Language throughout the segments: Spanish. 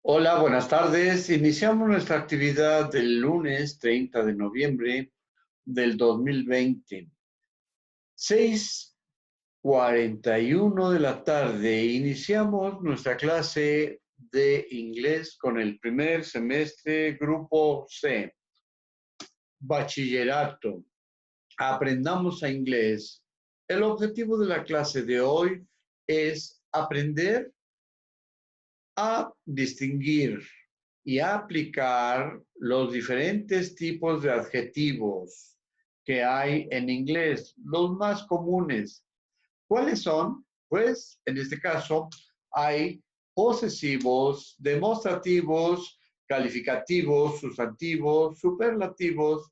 Hola, buenas tardes. Iniciamos nuestra actividad del lunes 30 de noviembre del 2020. 6:41 de la tarde. Iniciamos nuestra clase de inglés con el primer semestre, grupo C, bachillerato. Aprendamos a inglés. El objetivo de la clase de hoy es aprender a distinguir y a aplicar los diferentes tipos de adjetivos que hay en inglés, los más comunes. ¿Cuáles son? Pues en este caso hay posesivos, demostrativos, calificativos, sustantivos, superlativos,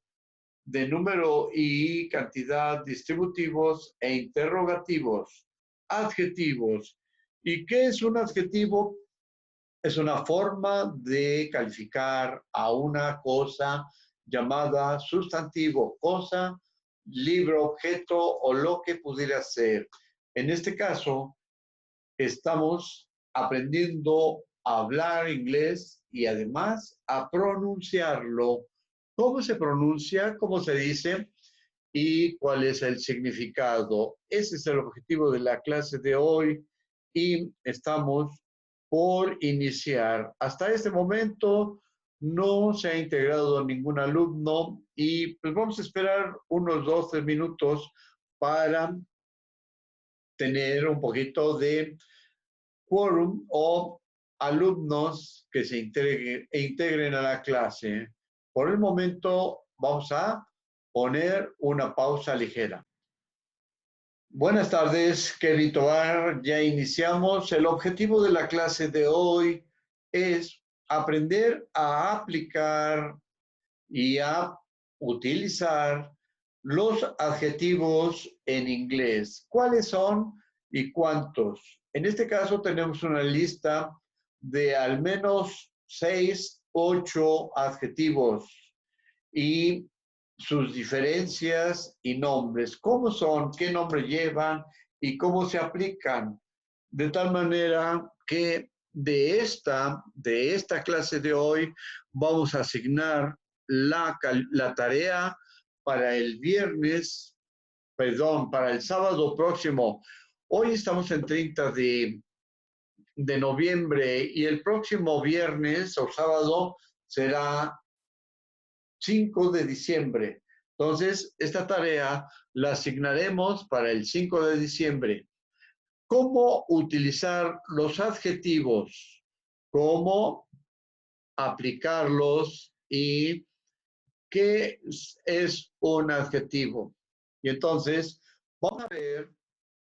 de número y cantidad, distributivos e interrogativos, adjetivos. ¿Y qué es un adjetivo? Es una forma de calificar a una cosa llamada sustantivo, cosa, libro, objeto o lo que pudiera ser. En este caso, estamos aprendiendo a hablar inglés y además a pronunciarlo. ¿Cómo se pronuncia? ¿Cómo se dice? ¿Y cuál es el significado? Ese es el objetivo de la clase de hoy y estamos por iniciar. Hasta este momento no se ha integrado ningún alumno y pues vamos a esperar unos 12 minutos para tener un poquito de quórum o alumnos que se integren a la clase. Por el momento vamos a poner una pausa ligera. Buenas tardes, Kevin Tobar. Ya iniciamos. El objetivo de la clase de hoy es aprender a aplicar y a utilizar los adjetivos en inglés. ¿Cuáles son y cuántos? En este caso tenemos una lista de al menos 6, 8 adjetivos y sus diferencias y nombres. ¿Cómo son? ¿Qué nombre llevan? ¿Y cómo se aplican? De tal manera que de esta clase de hoy vamos a asignar la tarea para el viernes, perdón, para el sábado próximo. Hoy estamos en 30 de noviembre y el próximo viernes o sábado será 5 de diciembre. Entonces, esta tarea la asignaremos para el 5 de diciembre. ¿Cómo utilizar los adjetivos? ¿Cómo aplicarlos? ¿Y qué es un adjetivo? Y entonces, vamos a ver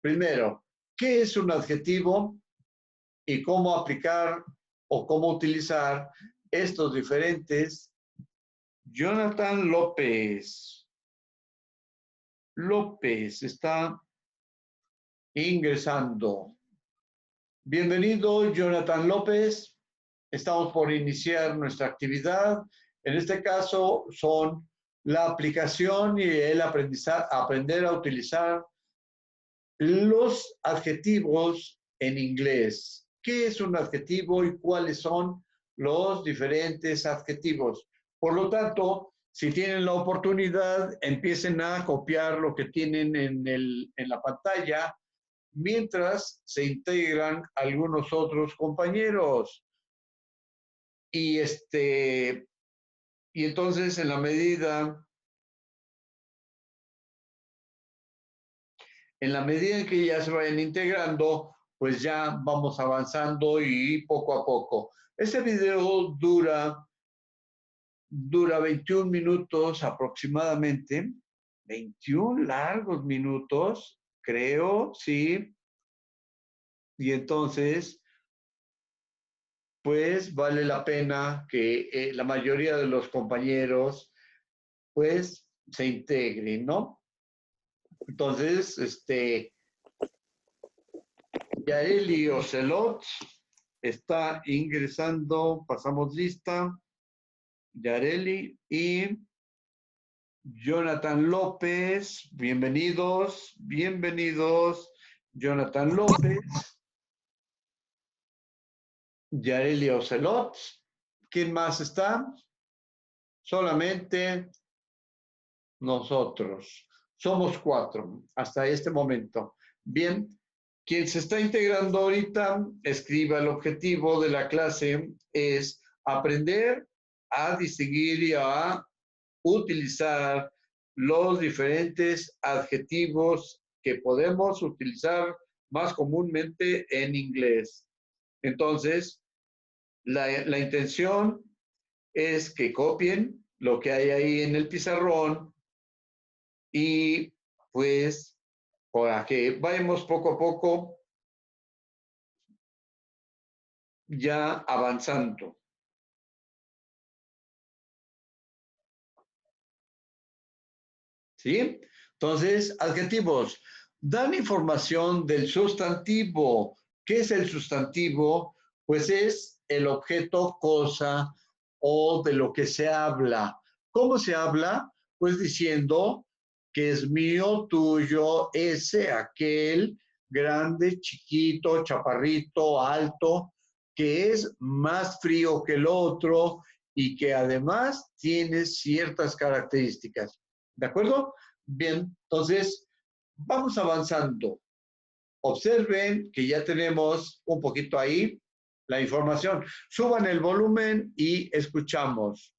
primero, ¿qué es un adjetivo? Y cómo aplicar o cómo utilizar estos diferentes. Jonathan López está ingresando. Bienvenido, Jonathan López. Estamos por iniciar nuestra actividad. En este caso son la aplicación y el aprender a utilizar los adjetivos en inglés. ¿Qué es un adjetivo y cuáles son los diferentes adjetivos? Por lo tanto, si tienen la oportunidad, empiecen a copiar lo que tienen en la pantalla mientras se integran algunos otros compañeros. Y, y entonces, en la medida en que ya se vayan integrando, pues ya vamos avanzando y poco a poco. Este video dura 21 minutos aproximadamente, 21 largos minutos, creo, sí. Y entonces, pues vale la pena que la mayoría de los compañeros, pues, se integren, ¿no? Entonces, Yaeli Ocelot está ingresando, pasamos lista, Yareli y Jonathan López, bienvenidos, Jonathan López. Yareli Ocelot. ¿Quién más está? Solamente nosotros. Somos 4 hasta este momento. Bien, quien se está integrando ahorita, escriba el objetivo de la clase, es aprender a distinguir y a utilizar los diferentes adjetivos que podemos utilizar más comúnmente en inglés. Entonces, la intención es que copien lo que hay ahí en el pizarrón y pues para que vayamos poco a poco ya avanzando. ¿Sí? Entonces, adjetivos. Dan información del sustantivo. ¿Qué es el sustantivo? Pues es el objeto, cosa o de lo que se habla. ¿Cómo se habla? Pues diciendo que es mío, tuyo, ese, aquel, grande, chiquito, chaparrito, alto, que es más frío que el otro y que además tiene ciertas características. ¿De acuerdo? Bien, entonces vamos avanzando. Observen que ya tenemos un poquito ahí la información. Suban el volumen y escuchamos.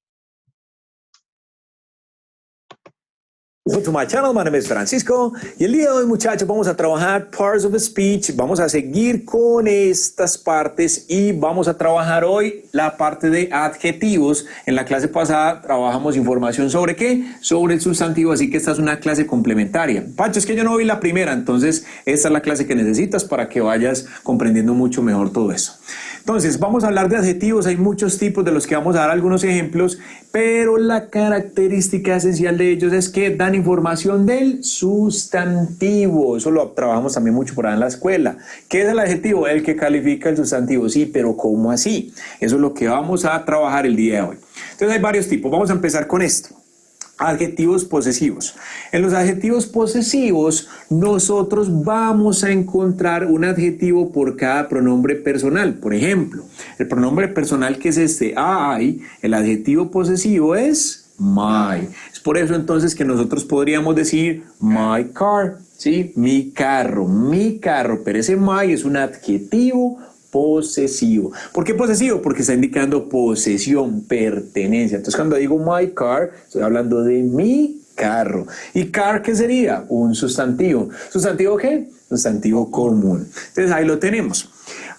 Welcome to my channel, my name is Francisco y el día de hoy, muchachos, vamos a trabajar parts of speech, vamos a seguir con estas partes y vamos a trabajar hoy la parte de adjetivos. En la clase pasada trabajamos información sobre ¿qué? Sobre el sustantivo, así que esta es una clase complementaria. Pancho, es que yo no vi la primera, entonces esta es la clase que necesitas para que vayas comprendiendo mucho mejor todo eso. Entonces, vamos a hablar de adjetivos, hay muchos tipos de los que vamos a dar algunos ejemplos, pero la característica esencial de ellos es que dan información del sustantivo. Eso lo trabajamos también mucho por ahí en la escuela. ¿Qué es el adjetivo? El que califica el sustantivo. Sí, pero ¿cómo así? Eso es lo que vamos a trabajar el día de hoy. Entonces hay varios tipos. Vamos a empezar con esto. Adjetivos posesivos. En los adjetivos posesivos, nosotros vamos a encontrar un adjetivo por cada pronombre personal. Por ejemplo, el pronombre personal que es este, I, el adjetivo posesivo es my. Es por eso entonces que nosotros podríamos decir my car, ¿sí? Mi carro, pero ese my es un adjetivo posesivo. ¿Por qué posesivo? Porque está indicando posesión, pertenencia. Entonces, cuando digo my car, estoy hablando de mi carro. ¿Y car qué sería? Un sustantivo. ¿Sustantivo qué? Sustantivo común. Entonces, ahí lo tenemos.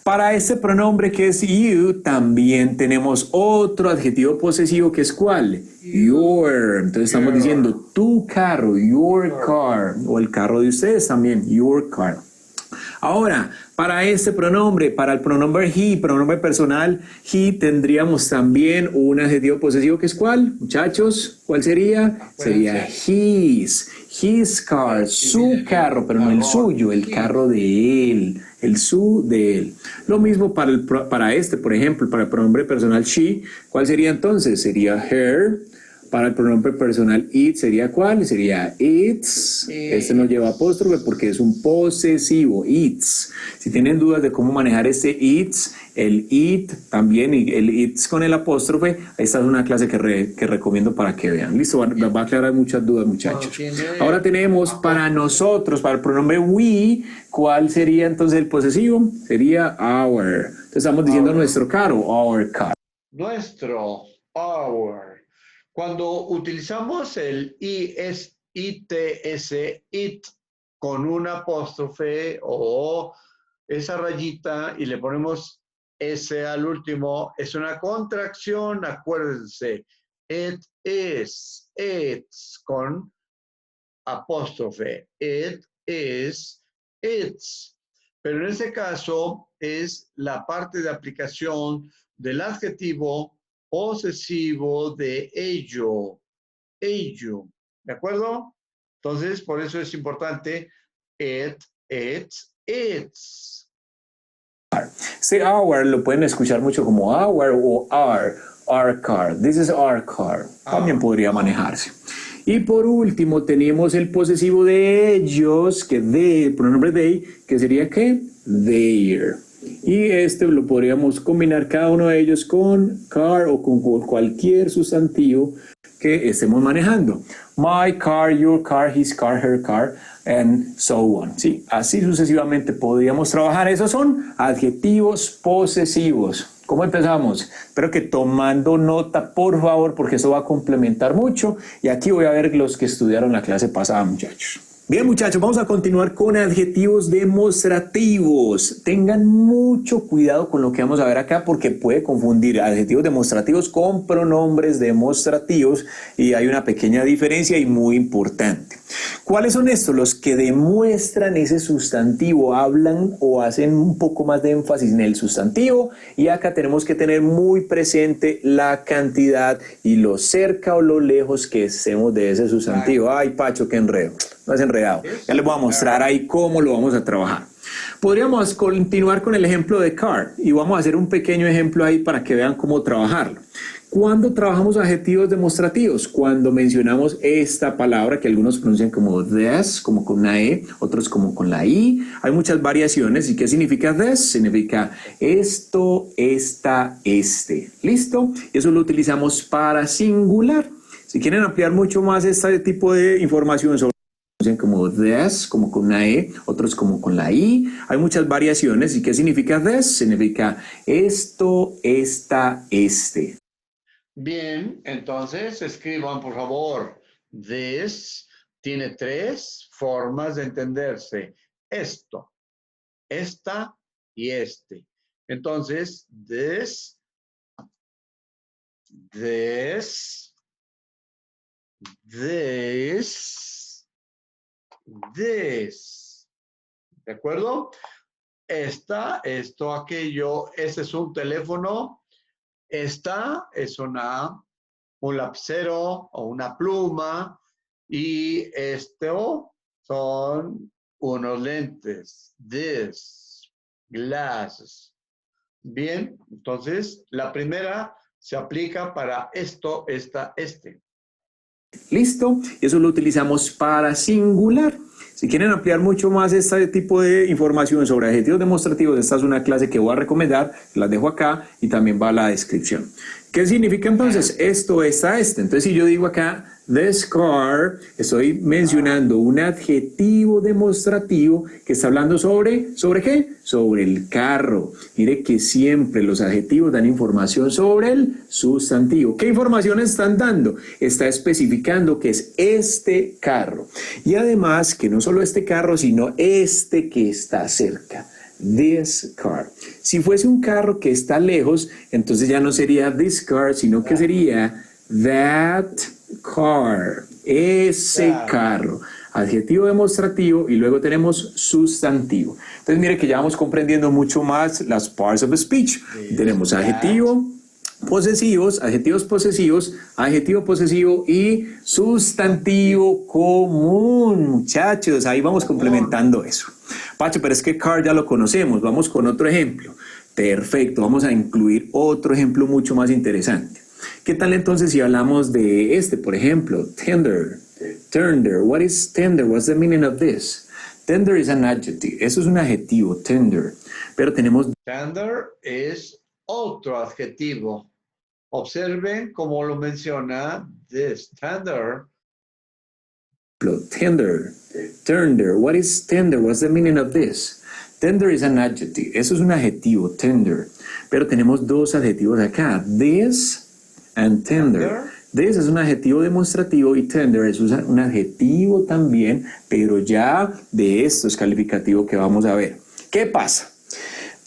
Para este pronombre que es you, también tenemos otro adjetivo posesivo que es ¿cuál? Your. Entonces, estamos diciendo tu carro, your car. O el carro de ustedes también, your car. Ahora, para este pronombre, para el pronombre he, pronombre personal, he, tendríamos también un adjetivo posesivo que es ¿cuál, muchachos? ¿Cuál sería? Sería his car, su carro, pero no el suyo, el carro de él, el su de él. Lo mismo para este, por ejemplo, para el pronombre personal she, ¿cuál sería entonces? Sería her. Para el pronombre personal it, ¿sería cuál? Sería its. Este no lleva apóstrofe porque es un posesivo, its. Si tienen dudas de cómo manejar este its, el it también, y el its con el apóstrofe, esta es una clase que recomiendo para que vean. Listo, va a aclarar muchas dudas, muchachos. Ahora tenemos para nosotros, para el pronombre we, ¿cuál sería entonces el posesivo? Sería our. Entonces estamos diciendo nuestro carro, our car. Nuestro, our. Cuando utilizamos el its, it, con un apóstrofe o esa rayita y le ponemos S al último, es una contracción, acuérdense. It is, it's, con apóstrofe. It is, it's. Pero en este caso es la parte de aplicación del adjetivo posesivo de ello, ¿de acuerdo? Entonces, por eso es importante it, it's, it's. Este our lo pueden escuchar mucho como our o our car. This is our car. También podría manejarse. Y por último tenemos el posesivo de ellos, que de, el pronombre they, que sería ¿qué? Their. Y este lo podríamos combinar cada uno de ellos con car o con cualquier sustantivo que estemos manejando. My car, your car, his car, her car, and so on. ¿Sí? Así sucesivamente podríamos trabajar. Esos son adjetivos posesivos. ¿Cómo empezamos? Espero que tomando nota, por favor, porque eso va a complementar mucho. Y aquí voy a ver los que estudiaron la clase pasada, muchachos. Bien, muchachos, vamos a continuar con adjetivos demostrativos. Tengan mucho cuidado con lo que vamos a ver acá porque puede confundir adjetivos demostrativos con pronombres demostrativos y hay una pequeña diferencia y muy importante. ¿Cuáles son estos? Los que demuestran ese sustantivo, hablan o hacen un poco más de énfasis en el sustantivo, y acá tenemos que tener muy presente la cantidad y lo cerca o lo lejos que estemos de ese sustantivo. Ay, Pacho, qué enredo. No es enredado. Ya les voy a mostrar ahí cómo lo vamos a trabajar. Podríamos continuar con el ejemplo de car y vamos a hacer un pequeño ejemplo ahí para que vean cómo trabajarlo. ¿Cuándo trabajamos adjetivos demostrativos? Cuando mencionamos esta palabra que algunos pronuncian como this, como con una E, otros como con la I. Hay muchas variaciones. ¿Y qué significa this? Significa esto, esta, este. ¿Listo? Y eso lo utilizamos para singular. Si quieren ampliar mucho más este tipo de información sobre como this, como con una E, otros como con la I. Hay muchas variaciones. ¿Y qué significa this? Significa esto, esta, este. Bien, entonces escriban, por favor. This tiene 3 formas de entenderse. Esto, esta y este. Entonces, this, this, this. ¿De acuerdo? Esta, esto, aquello. Este es un teléfono. Esta es un lapicero o una pluma. Y esto son unos lentes. This, glasses. Bien, entonces la primera se aplica para esto, esta, este. ¿Listo? Y eso lo utilizamos para singular. Si quieren ampliar mucho más este tipo de información sobre adjetivos demostrativos, esta es una clase que voy a recomendar, las dejo acá y también va a la descripción. ¿Qué significa entonces esto, esta, este? Entonces si yo digo acá, this car, estoy mencionando un adjetivo demostrativo que está hablando ¿sobre qué? Sobre el carro. Mire que siempre los adjetivos dan información sobre el sustantivo. ¿Qué información están dando? Está especificando que es este carro. Y además que no solo este carro, sino este que está cerca. This car. Si fuese un carro que está lejos, entonces ya no sería this car, sino que sería that car. Ese carro. Adjetivo demostrativo y luego tenemos sustantivo. Entonces mire que ya vamos comprendiendo mucho más las parts of speech. Tenemos adjetivo, posesivos, adjetivos posesivos, adjetivo posesivo y sustantivo común, muchachos. Ahí vamos complementando eso. Pacho, pero es que car ya lo conocemos. Vamos con otro ejemplo. Perfecto, vamos a incluir otro ejemplo mucho más interesante. ¿Qué tal entonces si hablamos de este, por ejemplo, tender? Tender, what is tender? What's the meaning of this? Tender is an adjective. Eso es un adjetivo, tender. Pero tenemos... Tender es otro adjetivo. Observen cómo lo menciona this. Tender. Tender, tender. What is tender? What's the meaning of this? Tender is an adjective. Eso es un adjetivo, tender. Pero tenemos dos adjetivos acá, this and tender. This es un adjetivo demostrativo y tender es un adjetivo también, pero ya de estos calificativos que vamos a ver. ¿Qué pasa?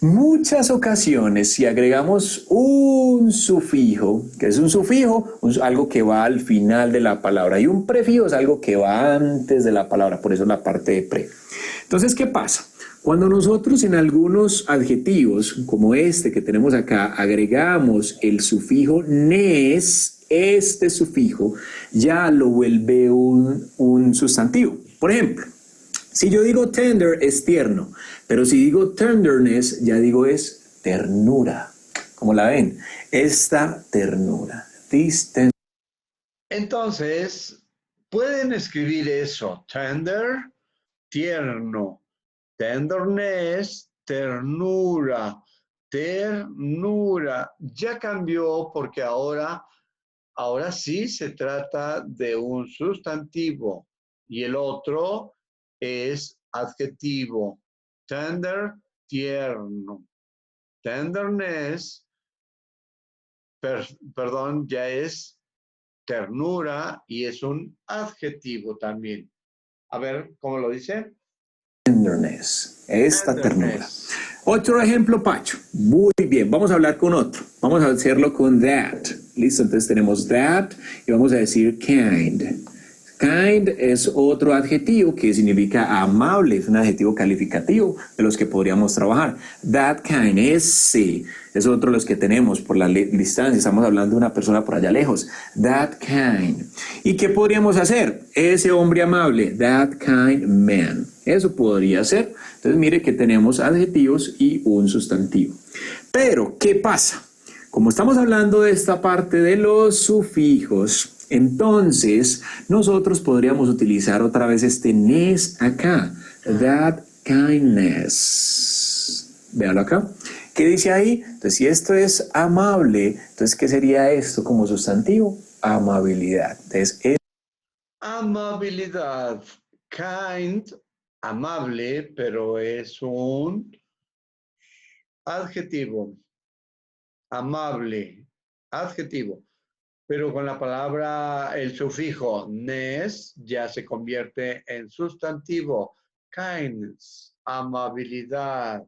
Muchas ocasiones, si agregamos un sufijo, que es un sufijo, algo que va al final de la palabra, y un prefijo es algo que va antes de la palabra, por eso la parte de pre. Entonces, ¿qué pasa? Cuando nosotros en algunos adjetivos, como este que tenemos acá, agregamos el sufijo nes, este sufijo ya lo vuelve un sustantivo. Por ejemplo, si yo digo tender es tierno, pero si digo tenderness ya digo es ternura. ¿Cómo la ven? Esta ternura. Entonces, pueden escribir eso. Tender, tierno. Tenderness, ternura, ternura. Ya cambió porque ahora sí se trata de un sustantivo y el otro es adjetivo. Tender, tierno. Tenderness, perdón, ya es ternura y es un adjetivo también. A ver, ¿cómo lo dice? Tenderness, esta ternura. Tenderness. Otro ejemplo, Pacho. Muy bien, vamos a hablar con otro. Vamos a hacerlo con that. Listo, entonces tenemos that y vamos a decir kind. Kind es otro adjetivo que significa amable, es un adjetivo calificativo de los que podríamos trabajar. That kind, ese es otro de los que tenemos por la distancia, estamos hablando de una persona por allá lejos. That kind. ¿Y qué podríamos hacer? Ese hombre amable, that kind man. Eso podría ser. Entonces mire que tenemos adjetivos y un sustantivo. Pero, ¿qué pasa? Como estamos hablando de esta parte de los sufijos, entonces nosotros podríamos utilizar otra vez este ness acá. That kindness. Véalo acá. ¿Qué dice ahí? Entonces, si esto es amable, entonces, ¿qué sería esto como sustantivo? Amabilidad. Entonces, amabilidad. Kind, amable, pero es un adjetivo. Amable, adjetivo. Pero con la palabra, el sufijo ness ya se convierte en sustantivo. Kindness, amabilidad.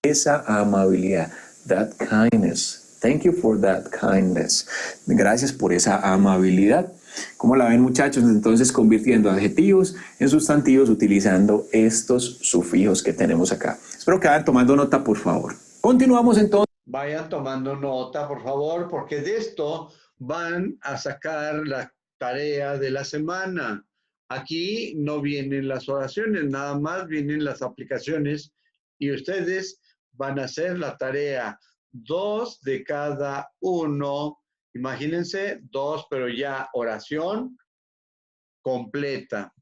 esa amabilidad, that kindness. Thank you for that kindness. Gracias por esa amabilidad. ¿Cómo la ven, muchachos? Entonces, convirtiendo adjetivos en sustantivos utilizando estos sufijos que tenemos acá. Espero que vayan tomando nota, por favor. Continuamos entonces. Vayan tomando nota, por favor, porque de esto van a sacar la tarea de la semana. Aquí no vienen las oraciones, nada más vienen las aplicaciones y ustedes van a hacer la tarea 2 de cada uno. Imagínense 2, pero ya oración completa.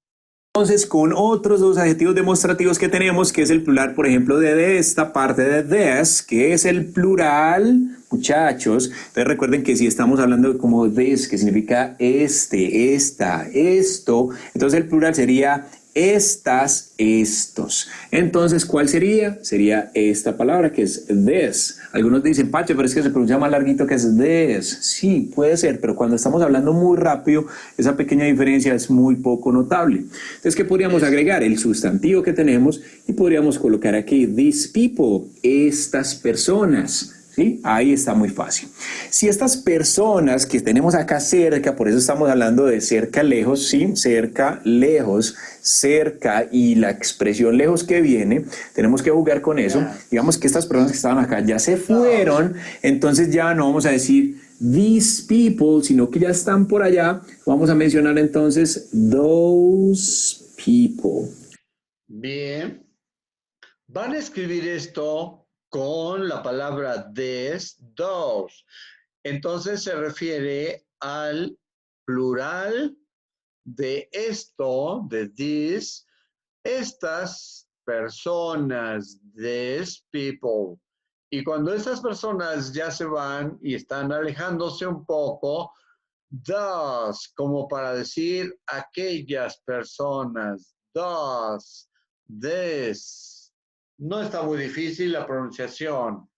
Entonces, con otros dos adjetivos demostrativos que tenemos, que es el plural, por ejemplo, de esta parte de this, que es el plural, muchachos. Entonces, recuerden que si estamos hablando como this, que significa este, esta, esto, entonces el plural sería estas, estos. Entonces, ¿cuál sería? Sería esta palabra que es this. Algunos dicen, Pacho, pero es que se pronuncia más larguito que es this. Sí, puede ser, pero cuando estamos hablando muy rápido, esa pequeña diferencia es muy poco notable. Entonces, ¿qué podríamos agregar? El sustantivo que tenemos y podríamos colocar aquí these people, estas personas. ¿Sí? Ahí está muy fácil. Si estas personas que tenemos acá cerca, por eso estamos hablando de cerca, lejos, ¿sí? Cerca, lejos, cerca y la expresión lejos que viene, tenemos que jugar con eso. Digamos que estas personas que estaban acá ya se fueron, entonces ya no vamos a decir these people, sino que ya están por allá. Vamos a mencionar entonces those people. Bien. Van a escribir esto con la palabra des, dos. Entonces se refiere al plural de esto, de this, estas personas, these people. Y cuando estas personas ya se van y están alejándose un poco, those, como para decir aquellas personas, those, this. No está muy difícil la pronunciación.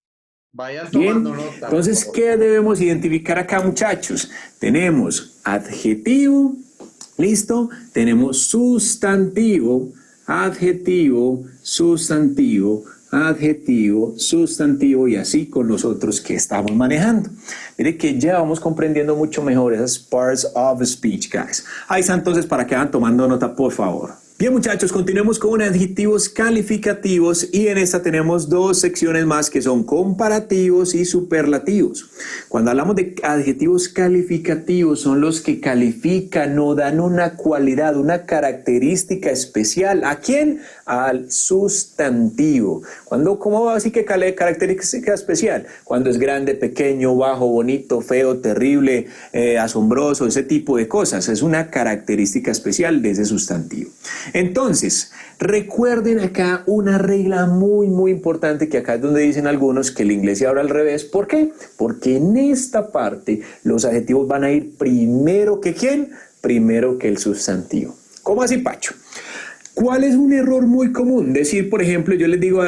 Vayan tomando nota. Entonces, ¿qué debemos identificar acá, muchachos? Tenemos adjetivo, ¿listo? Tenemos sustantivo, adjetivo, sustantivo, adjetivo, sustantivo y así con los otros que estamos manejando. Mire que ya vamos comprendiendo mucho mejor esas parts of speech, guys. Ahí está entonces para que vayan tomando nota, por favor. Bien, muchachos, continuemos con adjetivos calificativos y en esta tenemos dos secciones más que son comparativos y superlativos. Cuando hablamos de adjetivos calificativos son los que califican o dan una cualidad, una característica especial. ¿A quién? Al sustantivo. ¿Cómo va así que característica especial? Cuando es grande, pequeño, bajo, bonito, feo, terrible, asombroso, ese tipo de cosas. Es una característica especial de ese sustantivo. Entonces, recuerden acá una regla muy importante que acá es donde dicen algunos que el inglés se habla al revés. ¿Por qué? Porque en esta parte los adjetivos van a ir primero que ¿quién? Primero que el sustantivo. ¿Cómo así, Pacho? ¿Cuál es un error muy común? Decir, por ejemplo, yo les digo,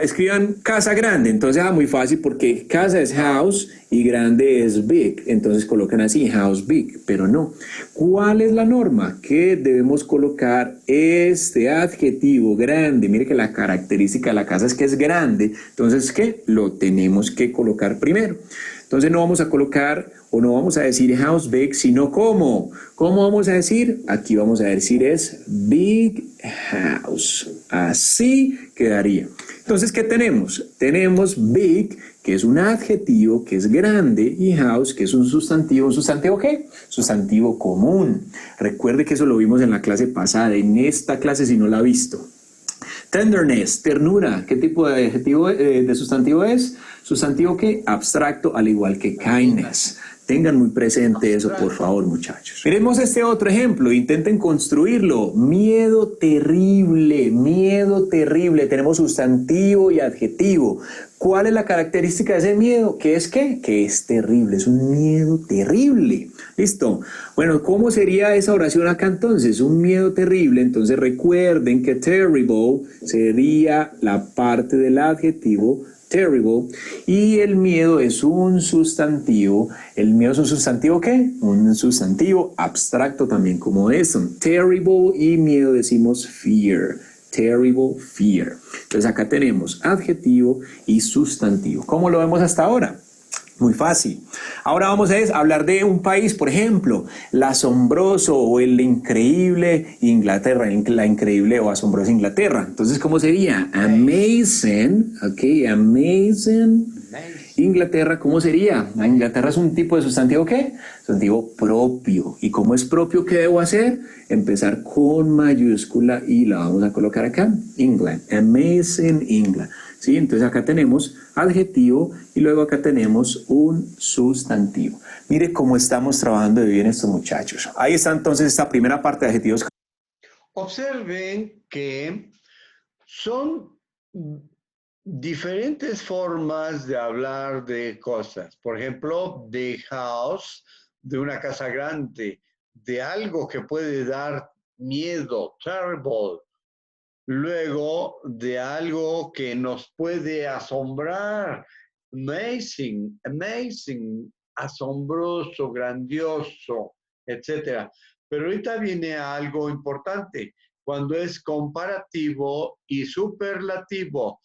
escriban casa grande, entonces muy fácil porque casa es house y grande es big, entonces colocan así, house big, pero no. ¿Cuál es la norma? Que debemos colocar este adjetivo grande, mire que la característica de la casa es que es grande, entonces ¿qué? Lo tenemos que colocar primero. Entonces no vamos a colocar o no vamos a decir house big, sino ¿cómo? ¿Cómo vamos a decir? Aquí vamos a decir es big house. Así quedaría. Entonces, ¿qué tenemos? Tenemos big, que es un adjetivo, que es grande, y house, que es un sustantivo. ¿Un sustantivo qué? Sustantivo común. Recuerde que eso lo vimos en la clase pasada. En esta clase, si no la ha visto. Tenderness, ternura. ¿Qué tipo de adjetivo de sustantivo es? Sustantivo que abstracto, al igual que kindness. Tengan muy presente eso, por favor, muchachos. Miremos este otro ejemplo. Intenten construirlo. Miedo terrible, miedo terrible. Tenemos sustantivo y adjetivo. ¿Cuál es la característica de ese miedo? ¿Qué es qué? Que es terrible, es un miedo terrible. ¿Listo? Bueno, ¿cómo sería esa oración acá entonces? Un miedo terrible. Entonces recuerden que terrible sería la parte del adjetivo terrible, y el miedo es un sustantivo. ¿El miedo es un sustantivo qué? Un sustantivo abstracto también como eso. Terrible y miedo decimos fear. Terrible fear. Entonces acá tenemos adjetivo y sustantivo. ¿Cómo lo vemos hasta ahora? Muy fácil. Ahora vamos a hablar de un país, por ejemplo, el asombroso o el increíble Inglaterra, la increíble o asombrosa Inglaterra. Entonces, ¿cómo sería? Amazing, ok, amazing. Inglaterra, ¿cómo sería? Inglaterra es un tipo de sustantivo ¿qué? Sustantivo propio. ¿Y cómo es propio? ¿Qué debo hacer? Empezar con mayúscula y la vamos a colocar acá. England, amazing England. ¿Sí? Entonces acá tenemos adjetivo y luego acá tenemos un sustantivo. Mire cómo estamos trabajando de bien estos muchachos. Ahí está entonces esta primera parte de adjetivos. Observen que son diferentes formas de hablar de cosas. Por ejemplo, de house, de una casa grande, de algo que puede dar miedo, terrible. Luego, de algo que nos puede asombrar, amazing, amazing, asombroso, grandioso, etc. Pero ahorita viene algo importante, cuando es comparativo y superlativo.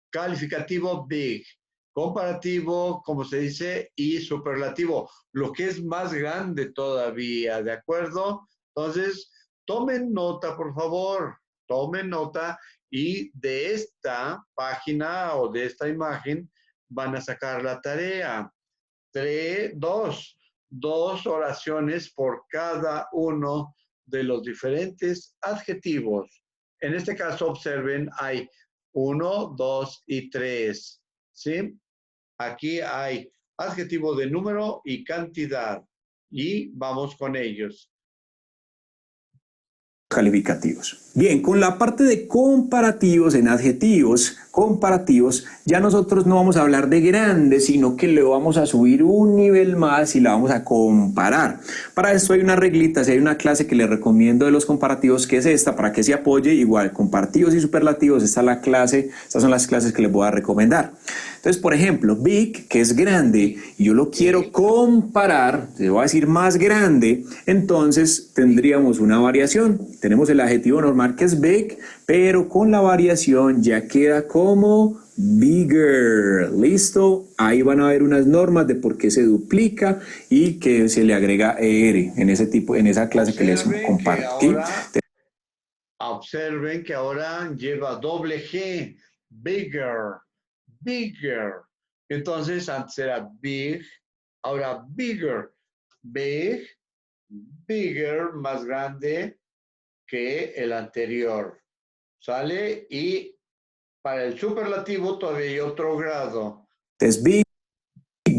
Calificativo big, comparativo, como se dice, y superlativo, lo que es más grande todavía, ¿de acuerdo? Entonces, tomen nota, por favor, tomen nota y de esta página o de esta imagen van a sacar la tarea. Dos oraciones por cada uno de los diferentes adjetivos. En este caso, observen, hay 1, 2 y 3, ¿sí? Aquí hay adjetivo de número y cantidad y vamos con ellos. Calificativos. Bien, con la parte de comparativos en adjetivos comparativos, ya nosotros no vamos a hablar de grande, sino que le vamos a subir un nivel más y la vamos a comparar. Para esto hay una reglita, si hay una clase que les recomiendo de los comparativos, que es esta, para que se apoye, igual, comparativos y superlativos, esta es la clase, estas son las clases que les voy a recomendar. Entonces, por ejemplo, big, que es grande, y yo lo quiero comparar, le voy a decir más grande, entonces tendríamos una variación. Tenemos el adjetivo normal que es big, pero con la variación ya queda como bigger. ¿Listo? Ahí van a ver unas normas de por qué se duplica y que se le agrega ER en ese tipo, en esa clase que les compartí. Observen que ahora lleva doble G, bigger, bigger. Entonces antes era big, ahora bigger, big, bigger, más grande que el anterior. ¿Sale? Y para el superlativo todavía hay otro grado. Es big,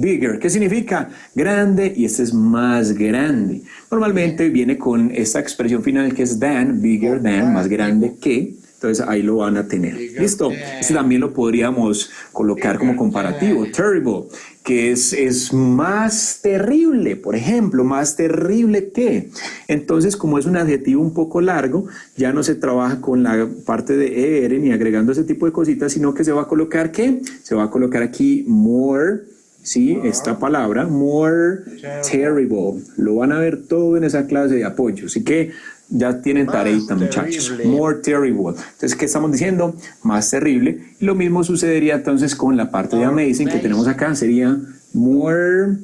bigger. ¿Qué significa? Grande, y este es más grande. Normalmente viene con esta expresión final que es than, bigger than, más grande que. Entonces ahí lo van a tener. ¿Listo? Este también lo podríamos colocar como comparativo. Terrible, que es más terrible, por ejemplo, más terrible que. Entonces, como es un adjetivo un poco largo, ya no se trabaja con la parte de ER ni agregando ese tipo de cositas, sino que se va a colocar, ¿qué? Se va a colocar aquí more, ¿sí? Esta palabra, more terrible. Lo van a ver todo en esa clase de apoyo. Así que ya tienen tareita, muchachos. More terrible. Entonces, ¿qué estamos diciendo? Más terrible. Y lo mismo sucedería entonces con la parte de amazing que tenemos acá. Sería more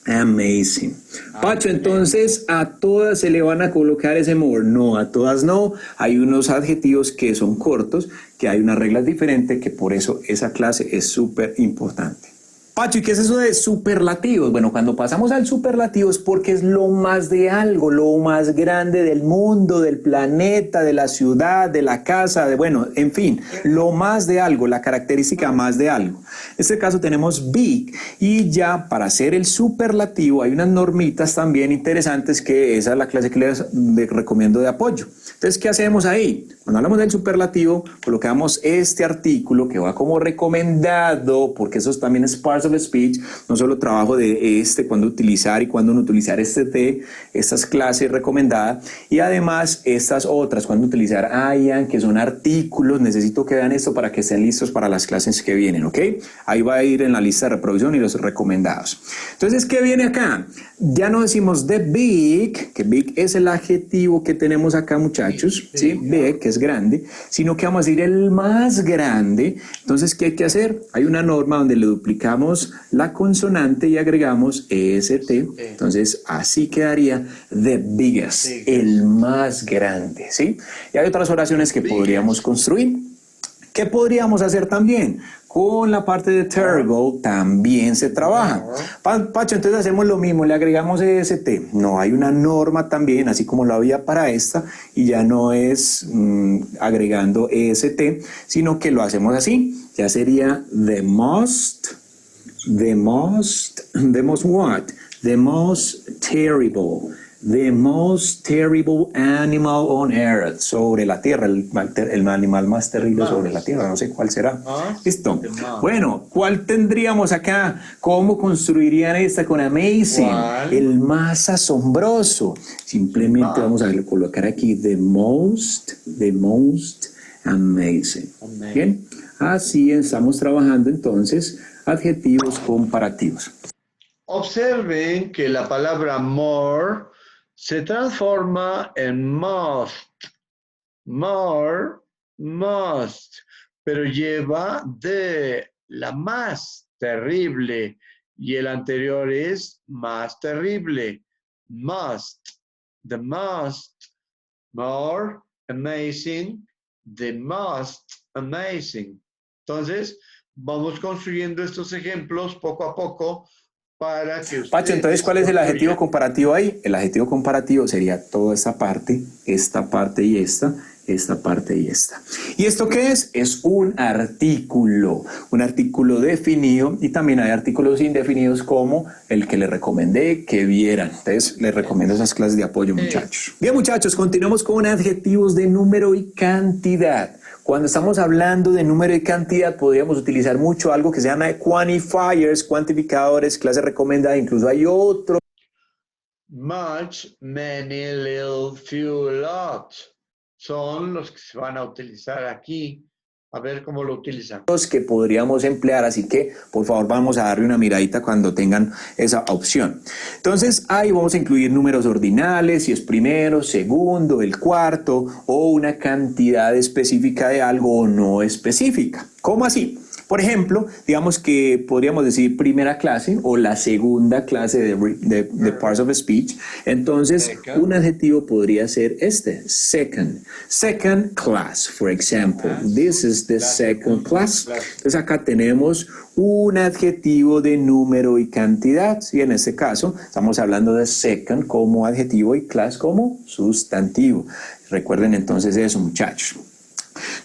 amazing. Pacho, entonces a todas se le van a colocar ese more. No, a todas no. Hay unos adjetivos que son cortos, que hay unas reglas diferentes, que por eso esa clase es súper importante. Pacho, ¿y qué es eso de superlativos? Bueno, cuando pasamos al superlativo es porque es lo más de algo, lo más grande del mundo, del planeta, de la ciudad, de la casa, bueno, en fin, lo más de algo, la característica más de algo. En este caso tenemos big, y ya para hacer el superlativo hay unas normitas también interesantes, que esa es la clase que les recomiendo de apoyo. Entonces, ¿qué hacemos ahí? Cuando hablamos del superlativo, colocamos este artículo que va como recomendado, porque eso también es parts of speech, no solo trabajo de cuándo utilizar y cuándo no utilizar estas clases recomendadas, y además estas otras, cuándo utilizar IAN, que son artículos. Necesito que vean esto para que estén listos para las clases que vienen, ¿ok? Ahí va a ir en la lista de reproducción y los recomendados. Entonces, ¿qué viene acá? Ya no decimos the big, que big es el adjetivo que tenemos acá, muchachos, ¿sí? Big, que es grande, sino que vamos a decir el más grande. Entonces, ¿qué hay que hacer? Hay una norma donde le duplicamos la consonante y agregamos EST. Entonces, así quedaría the biggest, el más grande, ¿sí? Y hay otras oraciones que podríamos construir. ¿Qué podríamos hacer también? Con la parte de terrible también se trabaja. Pacho, entonces hacemos lo mismo, le agregamos EST. No, hay una norma también, así como lo había para esta, y ya no es agregando EST, sino que lo hacemos así. Ya sería the most what? The most terrible animal on earth, sobre la tierra, el animal más terrible sobre la tierra, no sé cuál será. ¿Listo? Bueno, ¿cuál tendríamos acá? ¿Cómo construirían esta con amazing? El más asombroso. Simplemente vamos a colocar aquí the most amazing. Bien, así estamos trabajando entonces adjetivos comparativos. Observen que la palabra more se transforma en must, more, must, pero lleva de la más terrible, y el anterior es más terrible, must, the most, more amazing, the most amazing. Entonces, vamos construyendo estos ejemplos poco a poco, para que Pacho, entonces, ¿cuál es el adjetivo comparativo ahí? El adjetivo comparativo sería toda esta parte y esta parte y esta parte y esta. ¿Y esto qué es? Es un artículo definido, y también hay artículos indefinidos como el que les recomendé que vieran. Entonces, les recomiendo esas clases de apoyo, muchachos. Bien, muchachos, continuamos con adjetivos de número y cantidad. Cuando estamos hablando de número y cantidad, podríamos utilizar mucho algo que se llama quantifiers, cuantificadores, clase recomendada. Incluso hay otro. Much, many, little, few, lot. Son los que se van a utilizar aquí. A ver cómo lo utilizan. Que podríamos emplear, así que por favor vamos a darle una miradita cuando tengan esa opción. Entonces ahí vamos a incluir números ordinales, si es primero, segundo, el cuarto, o una cantidad específica de algo o no específica. ¿Cómo así? Por ejemplo, digamos que podríamos decir primera clase o la segunda clase de Parts of Speech. Entonces, un adjetivo podría ser second. Second class, for example. This is the second class. Entonces, acá tenemos un adjetivo de número y cantidad. Y en este caso, estamos hablando de second como adjetivo y class como sustantivo. Recuerden entonces eso, muchachos.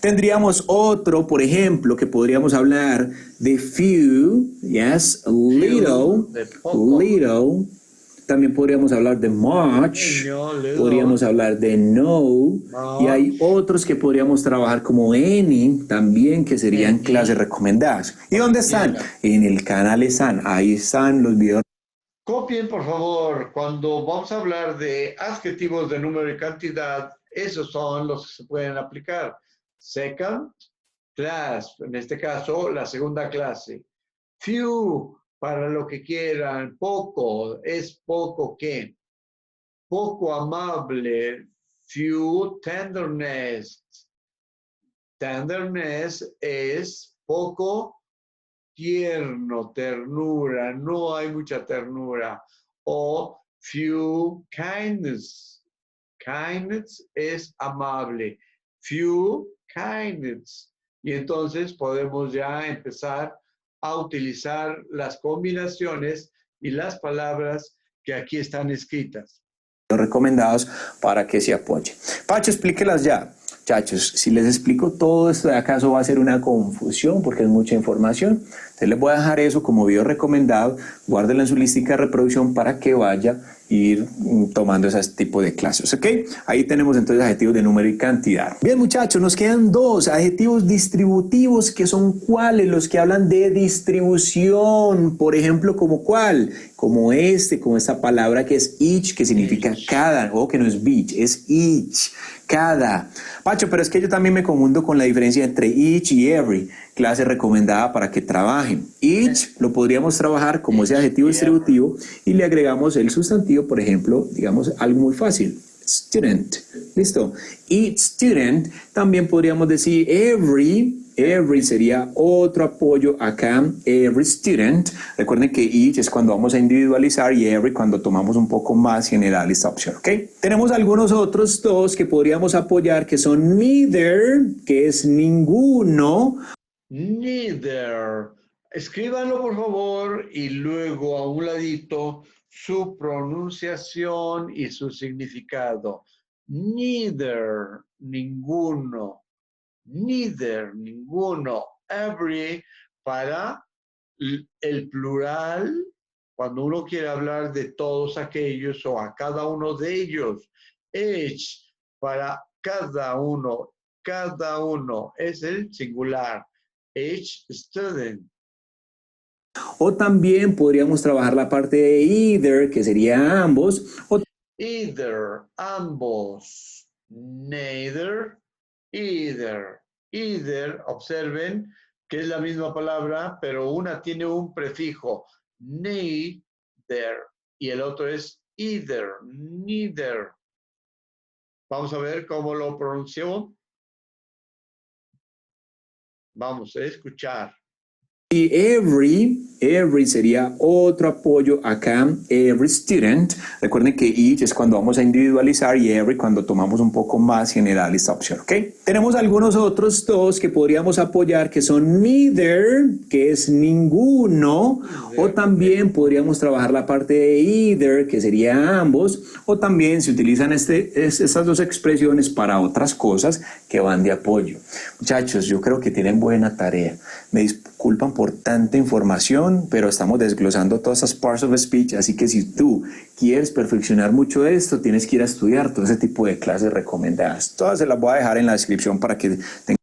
Tendríamos otro, por ejemplo, que podríamos hablar de few, yes, little, De poco. little. También podríamos hablar de much, Pequeño, little. podríamos hablar de no, y hay Much. otros que podríamos trabajar como any también, que serían Any. clases recomendadas. ¿Y dónde están? Cualquiera. En el canal están, ahí están los videos. Copien, por favor, cuando vamos a hablar de adjetivos de número y cantidad, esos son los que se pueden aplicar. Second class, en este caso, la segunda clase. Few, para lo que quieran. Poco, es poco que. Poco amable. Few tenderness. Tenderness es poco tierno, ternura, no hay mucha ternura. O few kindness. Kindness es amable. Few kindness. Y entonces podemos ya empezar a utilizar las combinaciones y las palabras que aquí están escritas. Recomendados para que se apoyen. Pacho, explíquelas ya. Muchachos, si les explico todo esto de acaso va a ser una confusión porque es mucha información. Entonces les voy a dejar eso como video recomendado. Guárdenlo en su listica de reproducción para que vaya a ir tomando ese tipo de clases, ¿ok? Ahí tenemos entonces adjetivos de número y cantidad. Bien, muchachos, nos quedan dos adjetivos distributivos que son cuáles, los que hablan de distribución. Por ejemplo, ¿como cuál? Como esta palabra que es each, que significa cada, o que no es beach, es each, cada. Pacho, pero es que yo también me confundo con la diferencia entre each y every, clase recomendada para que trabajen. Each lo podríamos trabajar como ese adjetivo distributivo y le agregamos el sustantivo, por ejemplo, digamos algo muy fácil. Student, listo. Each student, también podríamos decir every sería otro apoyo acá, every student. Recuerden que each es cuando vamos a individualizar y every cuando tomamos un poco más general esta opción, ¿ok? Tenemos algunos otros dos que podríamos apoyar que son neither, que es ninguno. Neither. Escríbanlo, por favor, y luego a un ladito su pronunciación y su significado. Neither, ninguno. Neither, ninguno. Every, para el plural, cuando uno quiere hablar de todos aquellos o a cada uno de ellos. Each, para cada uno es el singular. Each student. O también podríamos trabajar la parte de either, que sería ambos. O Either, ambos. Neither, either. Either, observen que es la misma palabra, pero una tiene un prefijo. Neither. Y el otro es either. Neither. Vamos a ver cómo lo pronunció. Vamos a escuchar. y every sería otro apoyo acá, every student. Recuerden que each es cuando vamos a individualizar y every cuando tomamos un poco más general esta opción, ¿ok? Tenemos algunos otros dos que podríamos apoyar que son neither, que es ninguno, o también podríamos trabajar la parte de either, que sería ambos, o también se utilizan estas dos expresiones para otras cosas que van de apoyo. Muchachos, yo creo que tienen buena tarea. Me disculpan por tanta información, pero estamos desglosando todas esas parts of speech, así que si tú quieres perfeccionar mucho de esto, tienes que ir a estudiar todo ese tipo de clases recomendadas. Todas se las voy a dejar en la descripción para que tengan.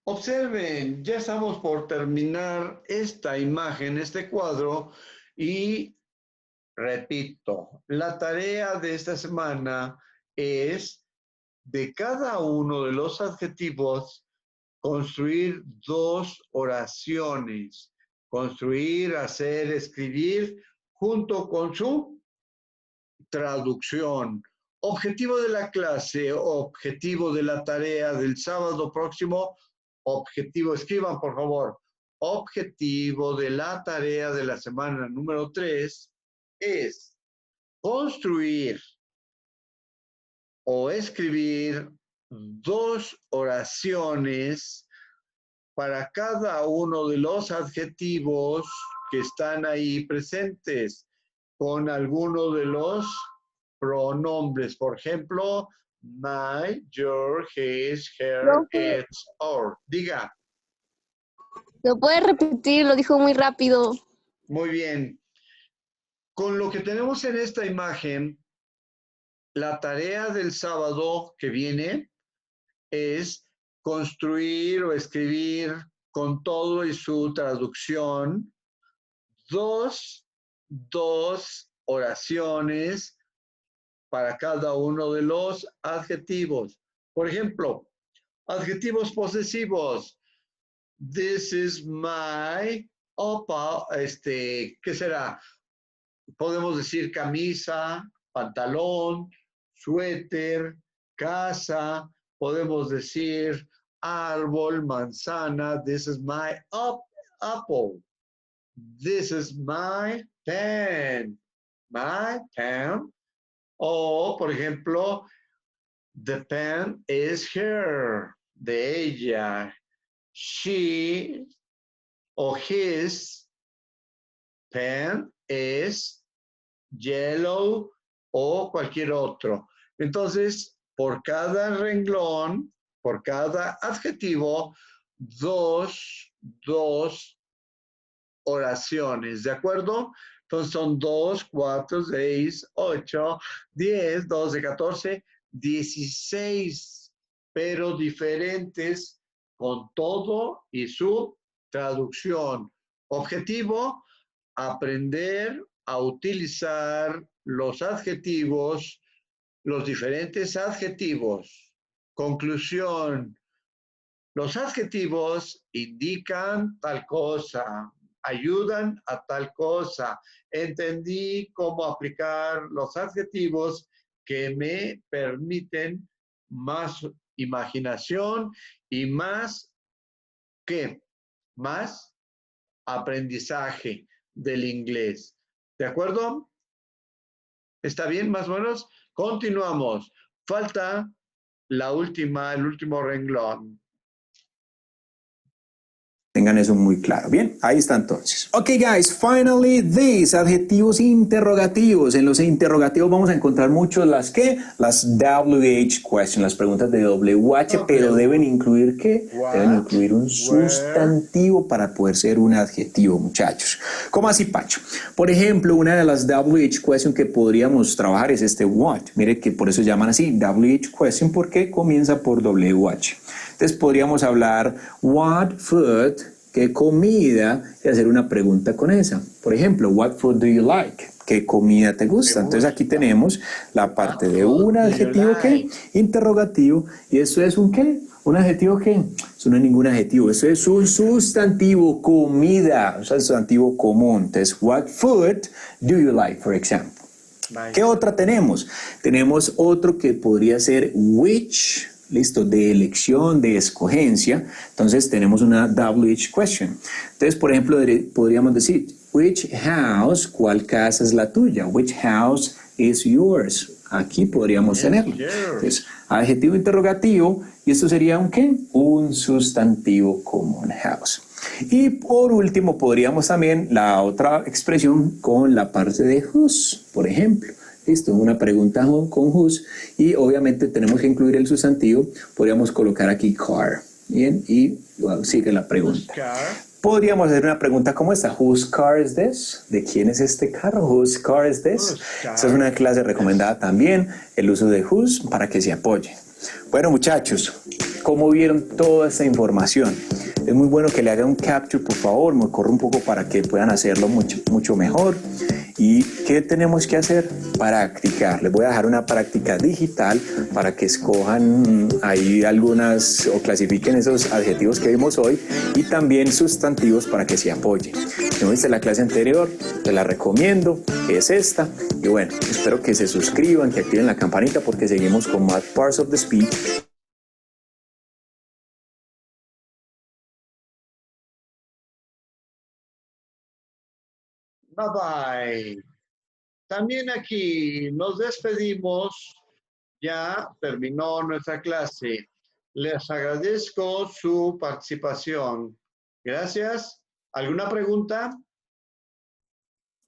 Observen, ya estamos por terminar esta imagen, este cuadro, y repito, la tarea de esta semana es de cada uno de los adjetivos construir dos oraciones. Construir, hacer, escribir, junto con su traducción. Objetivo de la clase, objetivo de la tarea del sábado próximo, objetivo, escriban por favor. Objetivo de la tarea de la semana número 3 es construir o escribir dos oraciones para cada uno de los adjetivos que están ahí presentes con alguno de los pronombres. Por ejemplo, My, your, his, her, Profe, its, or. Diga. ¿lo puede repetir? Lo dijo muy rápido. Muy bien. Con lo que tenemos en esta imagen, la tarea del sábado que viene es construir o escribir con todo y su traducción dos oraciones para cada uno de los adjetivos. Por ejemplo, adjetivos posesivos. This is my opa, ¿qué será? Podemos decir camisa, pantalón, suéter, casa, podemos decir árbol, manzana. This is my apple. This is my pen. My pen. O, por ejemplo, the pen is her, de ella. She o his pen is yellow o cualquier otro. Entonces, por cada renglón, por cada adjetivo, dos oraciones, ¿de acuerdo? Entonces son 2, 4, 6, 8, 10, 12, 14, 16, pero diferentes con todo y su traducción. Objetivo, aprender a utilizar los adjetivos, los diferentes adjetivos. Conclusión, los adjetivos indican tal cosa, ayudan a tal cosa. Entendí cómo aplicar los adjetivos que me permiten más imaginación y más, ¿qué? Más aprendizaje del inglés. ¿De acuerdo? ¿Está bien, más o menos? Continuamos. Falta el último renglón. Tengan eso muy claro. Bien, ahí está entonces. Ok, guys, finally these adjetivos interrogativos. En los interrogativos vamos a encontrar mucho las WH questions, las preguntas de WH, pero deben incluir ¿qué? Deben incluir un sustantivo para poder ser un adjetivo, muchachos. ¿Cómo así, Pacho? Por ejemplo, una de las WH questions que podríamos trabajar es este what. Mire que por eso llaman así WH question, porque comienza por WH. Entonces podríamos hablar what food, qué comida, y hacer una pregunta con esa. Por ejemplo, what food do you like? ¿Qué comida te gusta? Entonces aquí tenemos la parte de un adjetivo que interrogativo, y eso es un qué, un adjetivo que eso no es ningún adjetivo, eso es un sustantivo, comida, un sustantivo común. Entonces, what food do you like, for example? ¿Qué otra tenemos? Tenemos otro que podría ser which. Listo, de elección, de escogencia. Entonces tenemos una WH question. Entonces, por ejemplo, podríamos decir, which house, ¿cuál casa es la tuya? Which house is yours? Aquí podríamos tenerlo. Entonces, adjetivo interrogativo, y esto sería un ¿qué? Un sustantivo común, house. Y por último, podríamos también la otra expresión con la parte de whose, por ejemplo. Listo, una pregunta con whose, y obviamente tenemos que incluir el sustantivo. Podríamos colocar aquí car. Bien, y bueno, sigue la pregunta. Podríamos hacer una pregunta como esta: whose car is this? ¿De quién es este carro? Whose car is this? Esta es una clase recomendada también, el uso de whose, para que se apoye. Bueno, muchachos, ¿cómo vieron toda esta información? Es muy bueno que le hagan un capture, por favor, me corro un poco para que puedan hacerlo mucho mejor. ¿Y qué tenemos que hacer? Practicar. Les voy a dejar una práctica digital para que escojan ahí algunas o clasifiquen esos adjetivos que vimos hoy, y también sustantivos para que se apoyen. Si no viste la clase anterior, te la recomiendo, que es esta. Y bueno, espero que se suscriban, que activen la campanita, porque seguimos con más Parts of the Speech. Bye bye. También aquí nos despedimos. Ya terminó nuestra clase. Les agradezco su participación. Gracias. ¿Alguna pregunta?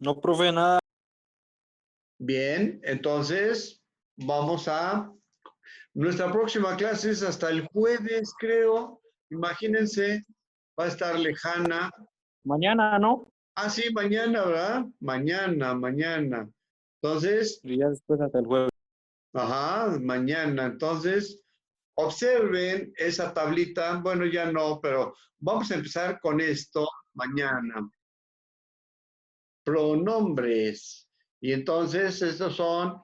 No, profe, nada. Bien, entonces vamos a Nuestra próxima clase es hasta el jueves, creo. Imagínense, va a estar lejana. Mañana, ¿no? Ah, sí, mañana, ¿verdad? Mañana. Entonces, Y ya después hasta el jueves. ajá, mañana. Entonces, observen esa tablita. Bueno, ya no, pero vamos a empezar con esto mañana. Pronombres. Y entonces, estos son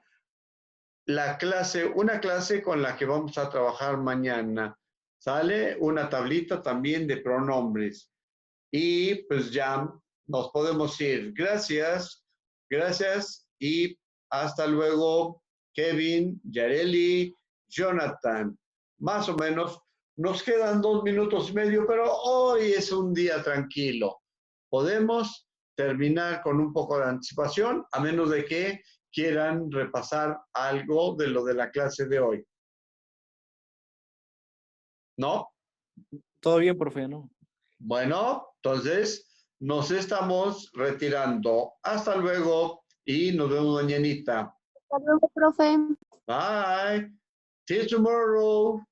una clase con la que vamos a trabajar mañana. Sale una tablita también de pronombres. Y pues ya nos podemos ir. Gracias y hasta luego, Kevin, Yareli, Jonathan. Más o menos, nos quedan 2 minutos y medio, pero hoy es un día tranquilo. Podemos terminar con un poco de anticipación, a menos de que quieran repasar algo de lo de la clase de hoy. ¿No? Todo bien, profe, ¿no? Bueno, entonces nos estamos retirando. Hasta luego y nos vemos mañanita. Hasta luego, profe. Bye. See you tomorrow.